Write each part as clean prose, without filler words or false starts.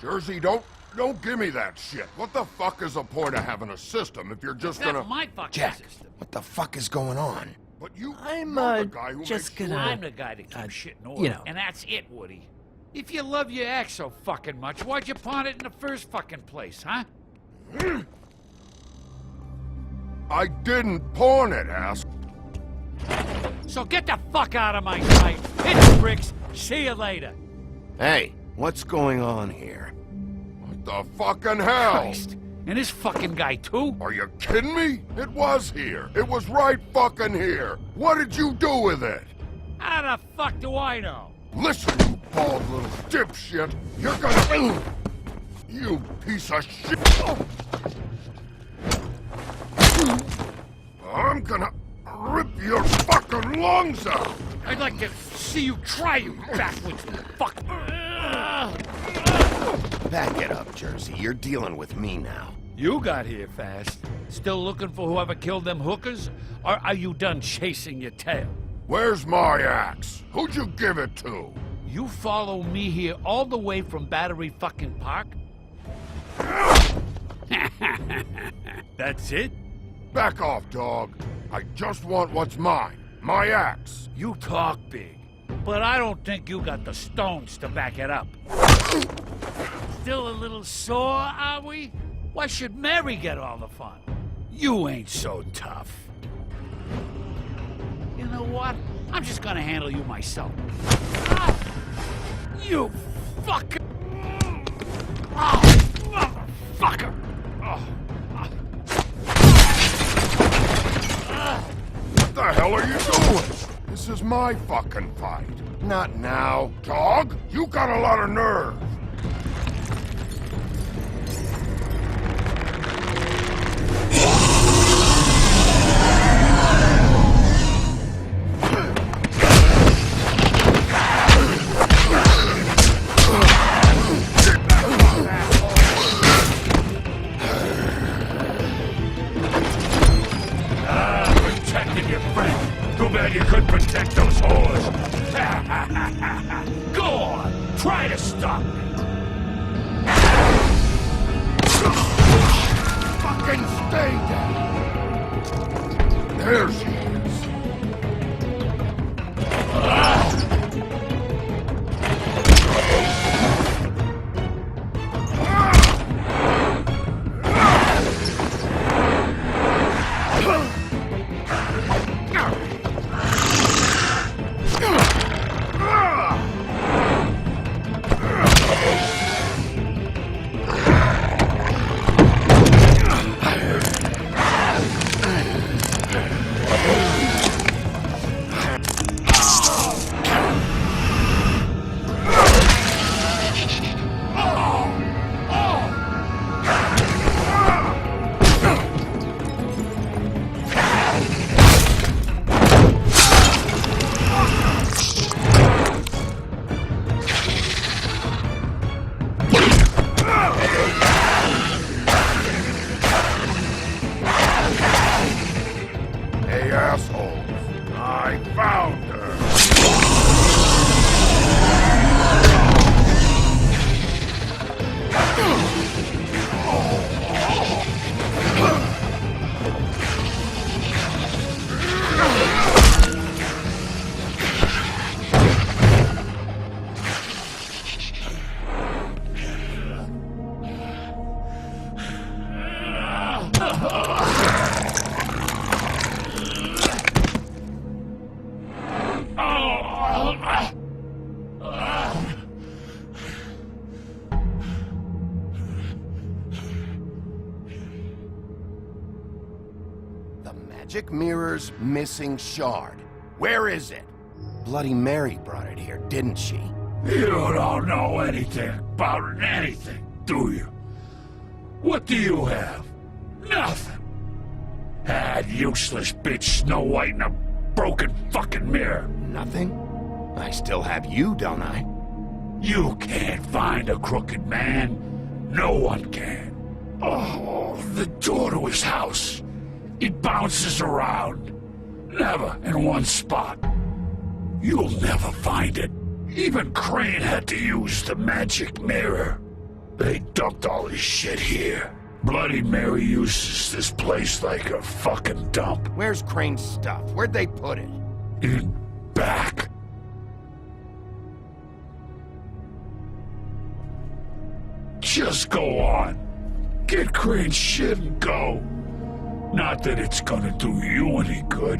Jersey, don't give me that shit. What the fuck is the point of having a system if you're just gonna... That's my fucking Jack, system. what the fuck is going on? But you're I'm, the guy who just makes gonna- I'm the guy that keeps shit in order. you know. And that's it, Woody. If you love your ex so fucking much, why'd you pawn it in the first fucking place, huh? I didn't pawn it, ass. So get the fuck out of my sight. Hit the bricks. See you later. Hey, what's going on here? What the fucking hell? Christ. And this fucking guy, too? Are you kidding me? It was here. It was right fucking here. What did you do with it? How the fuck do I know? Listen, you bald little dipshit. You're gonna... You piece of shit. I'm gonna rip your fucking lungs out. I'd like to see you try, you backwoods fuck. Back it up, Jersey. You're dealing with me now. You got here fast. Still looking for whoever killed them hookers? Or are you done chasing your tail? Where's my axe? Who'd you give it to? You follow me here all the way from Battery fucking Park? That's it? Back off, dog. I just want what's mine. My axe. You talk big, but I don't think you got the stones to back it up. Still a little sore, are we? Why should Mary get all the fun? You ain't so tough. You know what? I'm just gonna handle you myself. Ah! You fucker! Oh, motherfucker! What the hell are you doing? This is my fucking fight. Not now, dog. You got a lot of nerve. Protecting your friend. Too bad you couldn't protect those whores. Go on. Try to stop me. Fucking stay there. There she is. Hey, assholes. I found her. The magic mirror's missing shard. Where is it? Bloody Mary brought it here, didn't she? You don't know anything about anything, do you? What do you have? Nothing. That useless bitch Snow White in a broken fucking mirror. Nothing? I still have you, don't I? You can't find a crooked man. No one can. Oh, the door to his house. It bounces around. Never in one spot. You'll never find it. Even Crane had to use the magic mirror. They dumped all this shit here. Bloody Mary uses this place like a fucking dump. Where's Crane's stuff? Where'd they put it? In back. Just go on. Get Crane's shit and go. Not that it's gonna do you any good.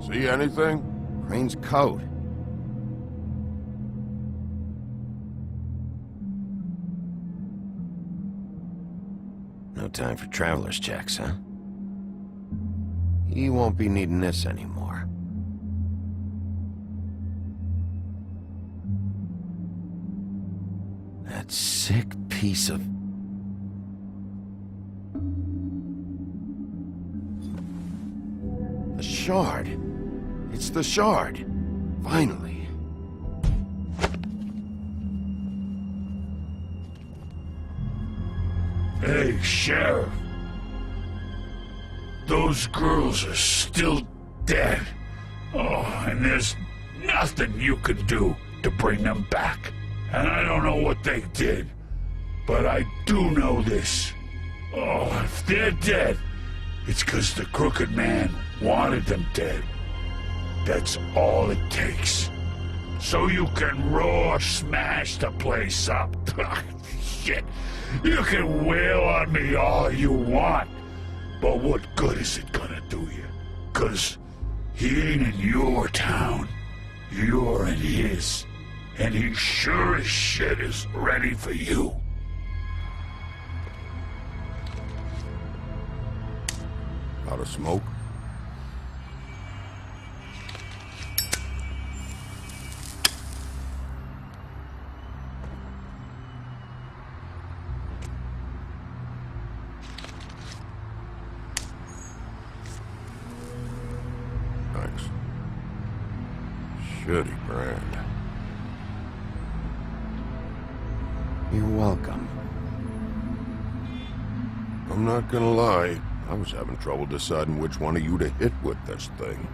See anything? Crane's coat. No time for traveler's checks, huh? He won't be needing this anymore. That sick piece of... The shard. It's the shard. Finally. Hey, Sheriff. Those girls are still dead. Oh, and there's nothing you can do to bring them back. And I don't know what they did, but I do know this. Oh, if they're dead, it's 'cause the Crooked Man wanted them dead. That's all it takes. So you can roar smash the place up. Shit, you can wail on me all you want, but what good is it gonna do you? 'Cause he ain't in your town. You're in his. And he sure as shit is ready for you. Out of smoke? Thanks. Shitty brand. You're welcome. I'm not gonna lie, I was having trouble deciding which one of you to hit with this thing.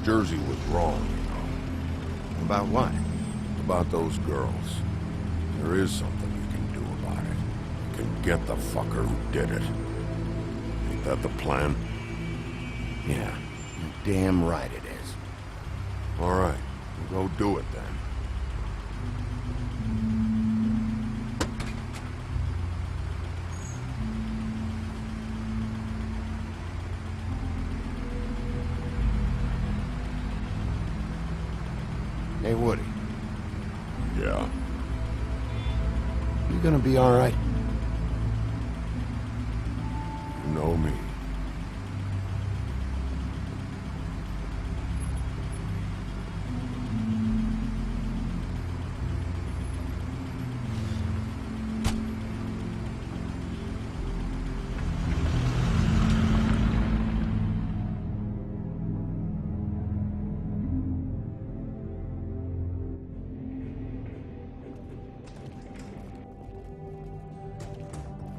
Jersey was wrong, you know. About what? About those girls. There is something you can do about it. You can get the fucker who did it. Ain't that the plan? Yeah, you're damn right it is. All right, we'll go do it then. Hey, Woody. Yeah. You gonna be all right? You know me.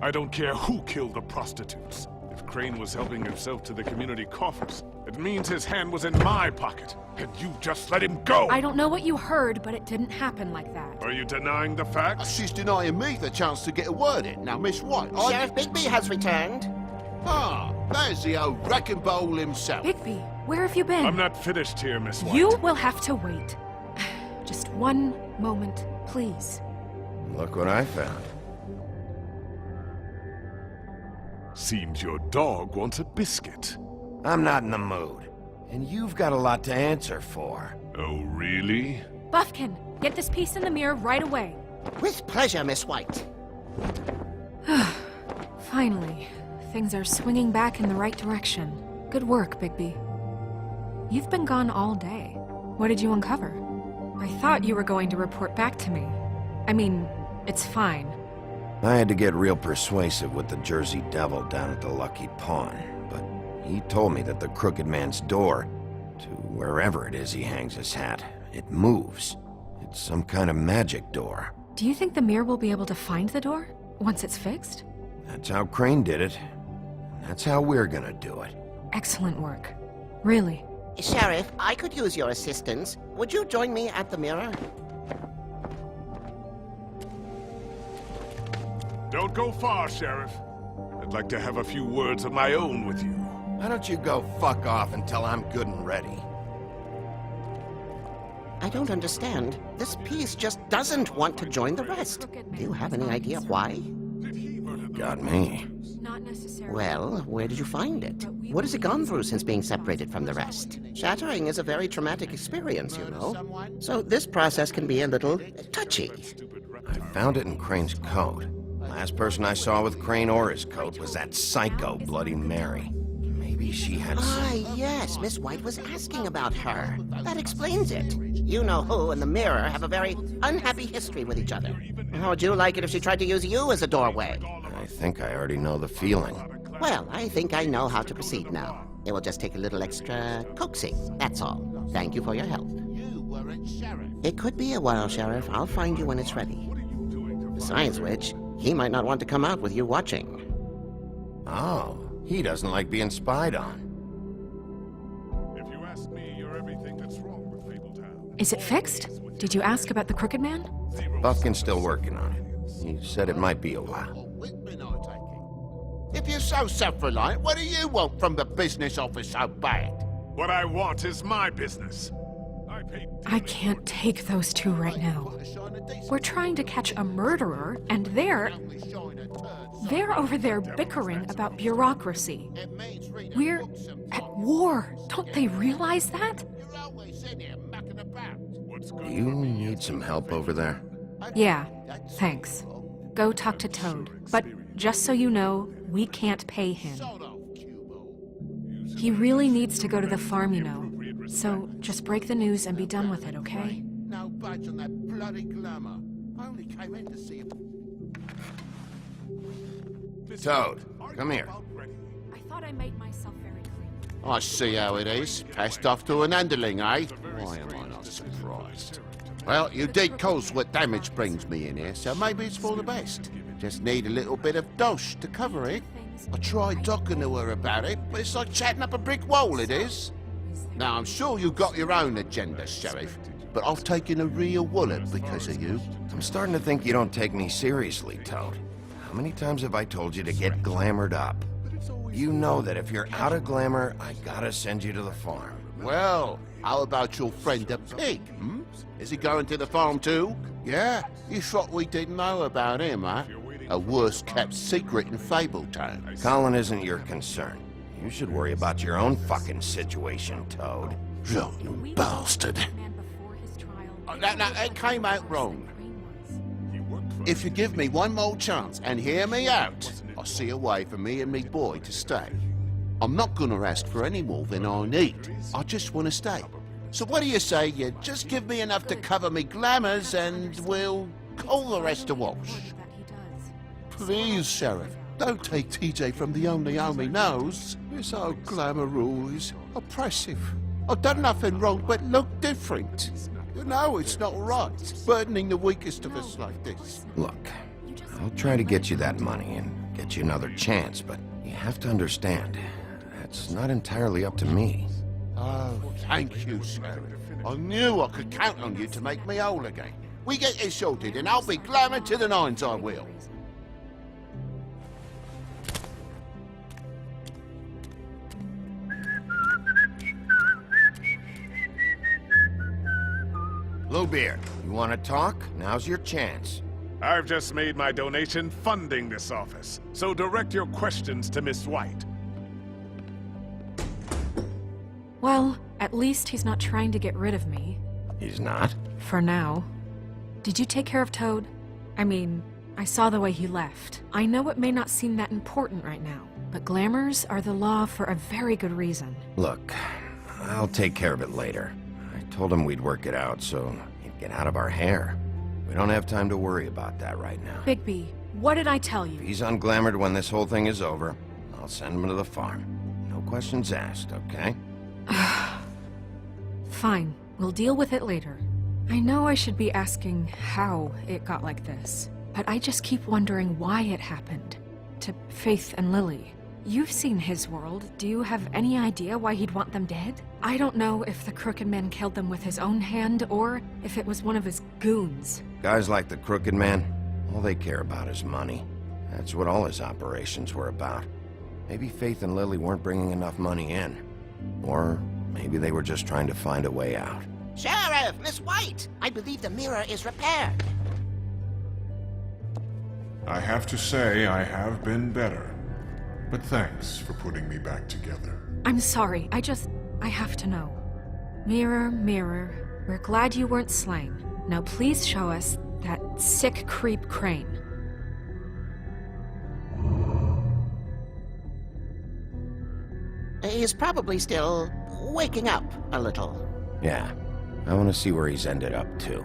I don't care who killed the prostitutes. If Crane was helping himself to the community coffers, it means his hand was in my pocket, and you just let him go! I don't know what you heard, but it didn't happen like that. Are you denying the facts? She's denying me the chance to get a word in. Now, Miss White, Sheriff Bigby has returned. Ah, there's the old wrecking bowl himself. Bigby, where have you been? I'm not finished here, Miss White. You will have to wait. Just one moment, please. Look what I found. Seems your dog wants a biscuit. I'm not in the mood. And you've got a lot to answer for. Oh, really? Buffkin, get this piece in the mirror right away. With pleasure, Miss White. Finally, things are swinging back in the right direction. Good work, Bigby. You've been gone all day. What did you uncover? I thought you were going to report back to me. I mean, it's fine. I had to get real persuasive with the Jersey Devil down at the Lucky Pawn, but he told me that the Crooked Man's door, to wherever it is he hangs his hat, it moves. It's some kind of magic door. Do you think the mirror will be able to find the door once it's fixed? That's how Crane did it. That's how we're gonna do it. Excellent work. Really? Sheriff, I could use your assistance. Would you join me at the mirror? Don't go far, Sheriff. I'd like to have a few words of my own with you. Why don't you go fuck off until I'm good and ready? I don't understand. This piece just doesn't want to join the rest. Do you have any idea why? Got me. Not necessarily. Well, where did you find it? What has it gone through since being separated from the rest? Shattering is a very traumatic experience, you know. So this process can be a little touchy. I found it in Crane's coat. Last person I saw with Crane or his coat was that psycho Bloody Mary. Maybe she had Ah, yes, Miss White was asking about her. That explains it. You know who and the mirror have a very unhappy history with each other. How would you like it if she tried to use you as a doorway? I think I already know the feeling. Well, I think I know how to proceed now. It will just take a little extra coaxing, that's all. Thank you for your help. It could be a while, Sheriff. I'll find you when it's ready. Besides which, he might not want to come out with you watching. Oh, he doesn't like being spied on. If you ask me, you're everything that's wrong with Fabletown. Is it fixed? Did you ask about the Crooked Man? Buffkin's still working on it. He said it might be a while. If you're so self-reliant, what do you want from the business office so bad? What I want is my business. I can't take those two right now. We're trying to catch a murderer, and they're over there bickering about bureaucracy. We're at war. Don't they realize that? Do you need some help over there? Yeah, thanks. Go talk to Toad. But just so you know, we can't pay him. He really needs to go to the farm, you know. So just break the news and be done with it, okay? No budge on that bloody glamour. I only came in to see him. Toad, come here. I thought I made myself very clear. I see how it is. Passed off to an underling, eh? Why am I not surprised? Well, you did cause what damage brings me in here, so maybe it's for the best. Just need a little bit of dosh to cover it. I tried talking to her about it, but it's like chatting up a brick wall, it is. Now, I'm sure you got your own agenda, Sheriff, but I've taken a real wallet because of you. I'm starting to think you don't take me seriously, Toad. How many times have I told you to get glamored up? You know that if you're out of glamour, I gotta send you to the farm. Well, how about your friend the pig, hmm? Is he going to the farm too? Yeah? You thought we didn't know about him, huh? A worst-kept secret in Fabletown. Colin isn't your concern. You should worry about your own fucking situation, Toad. You bastard. That came out wrong. If you give me one more chance and hear me out, I'll see a way for me and me boy to stay. I'm not gonna ask for any more than I need. I just want to stay. So what do you say you just give me enough to cover me glamours and we'll call the rest a wash? Please, Sheriff, don't take TJ from the only he knows. This old glamour rule is oppressive. I've done nothing wrong but look different. You know it's not right, burdening the weakest of us like this. Look, I'll try to get you that money and get you another chance, but you have to understand, that's not entirely up to me. Oh, thank you, Sheriff. I knew I could count on you to make me whole again. We get this sorted and I'll be glamour to the nines, I will. Bluebeard, you want to talk? Now's your chance. I've just made my donation funding this office, so direct your questions to Miss White. Well, at least he's not trying to get rid of me. He's not? For now. Did you take care of Toad? I mean, I saw the way he left. I know it may not seem that important right now, but glamours are the law for a very good reason. Look, I'll take care of it later. I told him we'd work it out so he'd get out of our hair. We don't have time to worry about that right now. Bigby, what did I tell If you? he's unglamored when this whole thing is over, I'll send him to the farm. No questions asked, okay? Fine, we'll deal with it later. I know I should be asking how it got like this, but I just keep wondering why it happened. To Faith and Lily. You've seen his world. Do you have any idea why he'd want them dead? I don't know if the Crooked Man killed them with his own hand, or if it was one of his goons. Guys like the Crooked Man, all they care about is money. That's what all his operations were about. Maybe Faith and Lily weren't bringing enough money in. Or maybe they were just trying to find a way out. Sheriff, Miss White! I believe the mirror is repaired. I have to say I have been better. But thanks for putting me back together. I'm sorry, I have to know. Mirror, mirror, we're glad you weren't slain. Now please show us that sick creep Crane. He's probably still waking up a little. Yeah, I want to see where he's ended up, too.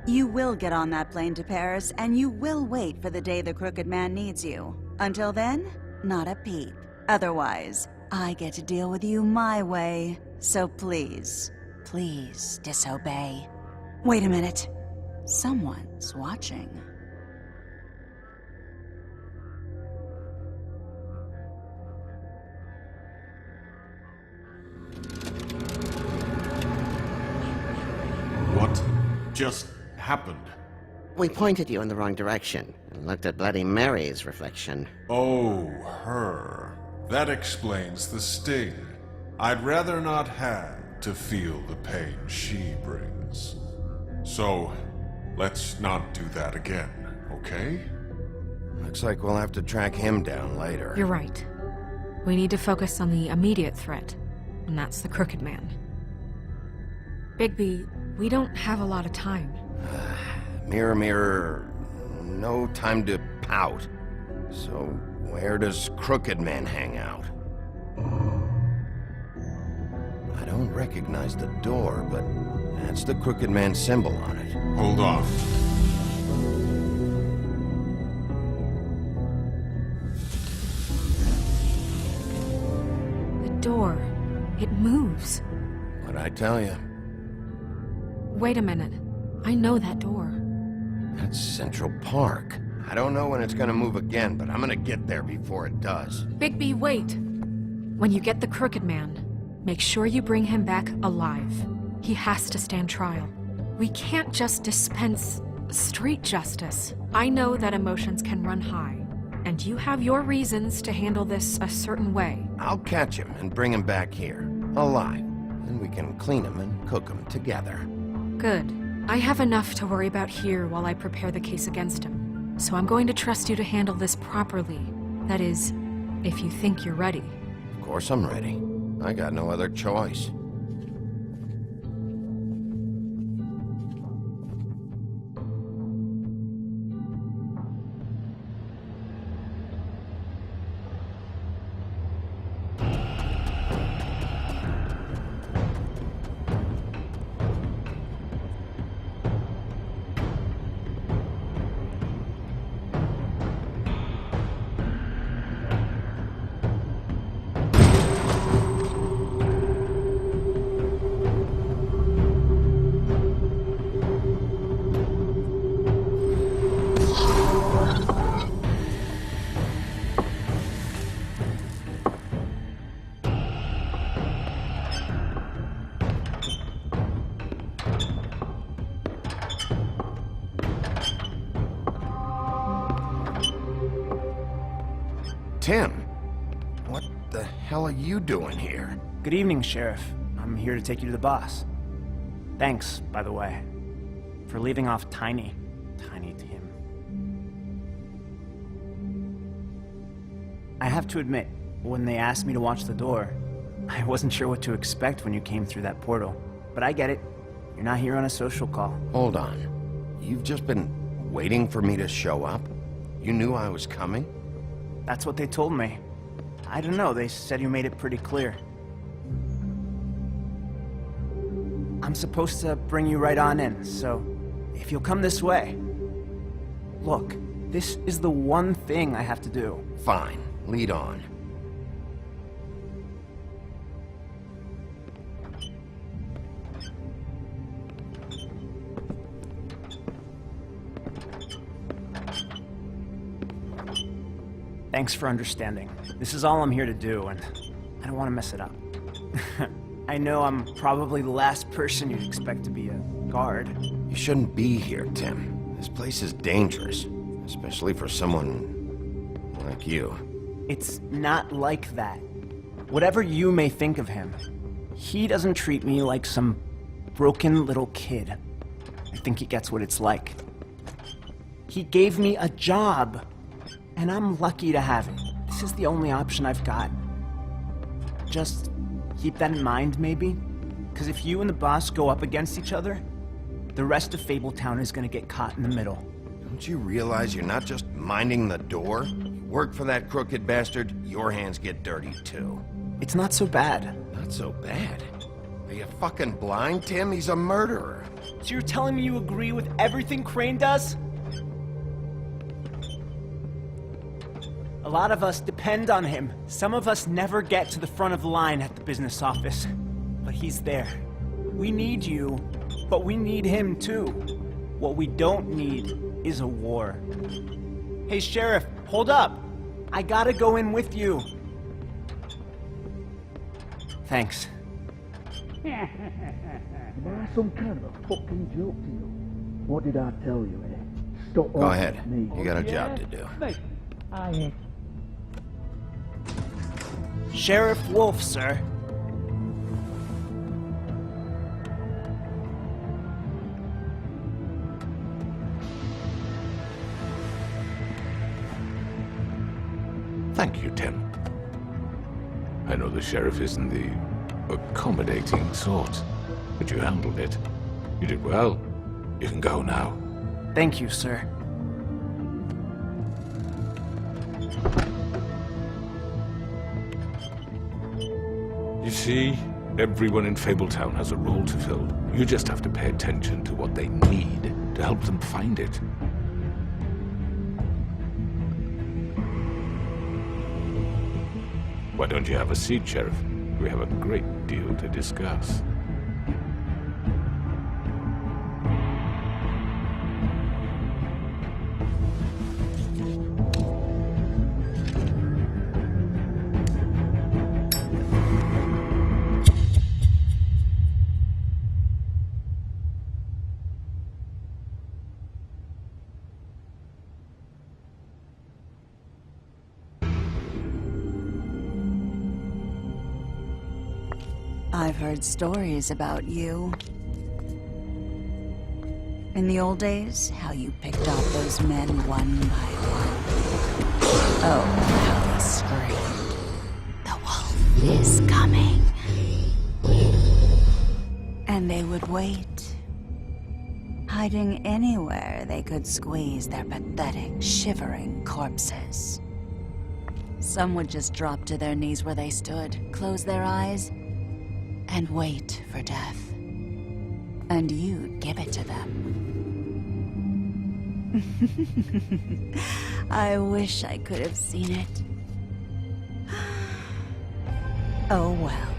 You will get on that plane to Paris, and you will wait for the day the Crooked Man needs you. Until then, not a peep. Otherwise, I get to deal with you my way. So please, please disobey. Wait a minute. Someone's watching. What just happened? We pointed you in the wrong direction and looked at Bloody Mary's reflection. Oh, her. That explains the sting. I'd rather not have to feel the pain she brings. So, let's not do that again, okay? Looks like we'll have to track him down later. You're right. We need to focus on the immediate threat, and that's the Crooked Man. Bigby, we don't have a lot of time. Mirror, mirror, no time to pout. So, where does Crooked Man hang out? I don't recognize the door, but that's the Crooked Man symbol on it. Hold on. The door, it moves. What'd I tell you? Wait a minute. I know that door. That's Central Park. I don't know when it's gonna move again, but I'm gonna get there before it does. Bigby, wait! When you get the Crooked Man, make sure you bring him back alive. He has to stand trial. We can't just dispense street justice. I know that emotions can run high, and you have your reasons to handle this a certain way. I'll catch him and bring him back here, alive. Then we can clean him and cook him together. Good. I have enough to worry about here while I prepare the case against him. So I'm going to trust you to handle this properly. That is, if you think you're ready. Of course I'm ready. I got no other choice. Tim, what the hell are you doing here? Good evening, Sheriff. I'm here to take you to the boss. Thanks, by the way, for leaving off Tiny Tim. I have to admit, when they asked me to watch the door, I wasn't sure what to expect when you came through that portal. But I get it. You're not here on a social call. Hold on. You've just been waiting for me to show up? You knew I was coming? That's what they told me. I don't know, they said you made it pretty clear. I'm supposed to bring you right on in, so if you'll come this way. Look, this is the one thing I have to do. Fine, lead on. Thanks for understanding. This is all I'm here to do, and I don't want to mess it up. I know I'm probably the last person you'd expect to be a guard. You shouldn't be here, Tim. This place is dangerous, especially for someone like you. It's not like that. Whatever you may think of him, he doesn't treat me like some broken little kid. I think he gets what it's like. He gave me a job, and I'm lucky to have it. This is the only option I've got. Just keep that in mind, maybe? Because if you and the boss go up against each other, the rest of Fabletown is gonna get caught in the middle. Don't you realize you're not just minding the door? You work for that crooked bastard, your hands get dirty too. It's not so bad. Not so bad. Are you fucking blind, Tim? He's a murderer. So you're telling me you agree with everything Crane does? A lot of us depend on him. Some of us never get to the front of the line at the business office. But he's there. We need you, but we need him too. What we don't need is a war. Hey, Sheriff, hold up. I gotta go in with you. Thanks. Am I some kind of a fucking joke to you? What did I tell you, eh? Stop Go ahead. me. You got a job to do. Mate, I ain't. Sheriff Wolf, sir. Thank you, Tim. I know the sheriff isn't the accommodating sort, but you handled it. You did well. You can go now. Thank you, sir. You see, everyone in Fabletown has a role to fill. You just have to pay attention to what they need to help them find it. Why don't you have a seat, Sheriff? We have a great deal to discuss. I've heard stories about you. In the old days, how you picked off those men one by one. Oh, how they screamed. The wolf is coming. And they would wait, hiding anywhere they could squeeze their pathetic, shivering corpses. Some would just drop to their knees where they stood, close their eyes, and wait for death. And you'd give it to them. I wish I could have seen it. Oh well.